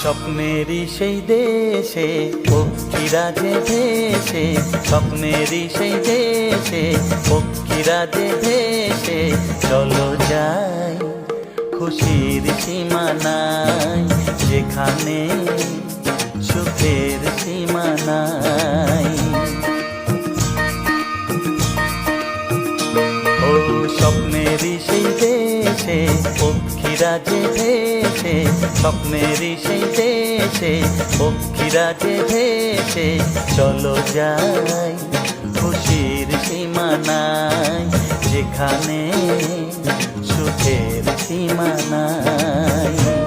স্বপ্নেরই সেই দেশে পক্ষীরা যে ভেসে, স্বপ্নেরই সেই দেশে পক্ষীরা যে ভেসে, চলো যাই খুশির সীমানায়, যেখানে সুখের সীমানায়। ও স্বপ্নেরই সেই দেশে পক্ষীরা যে ভেসে, স্বপ্নেরই সেই দেশে পক্ষীরা যে ভেসে, চলো যাই খুশির সীমানায়, যেখানে সুখের সীমানায়।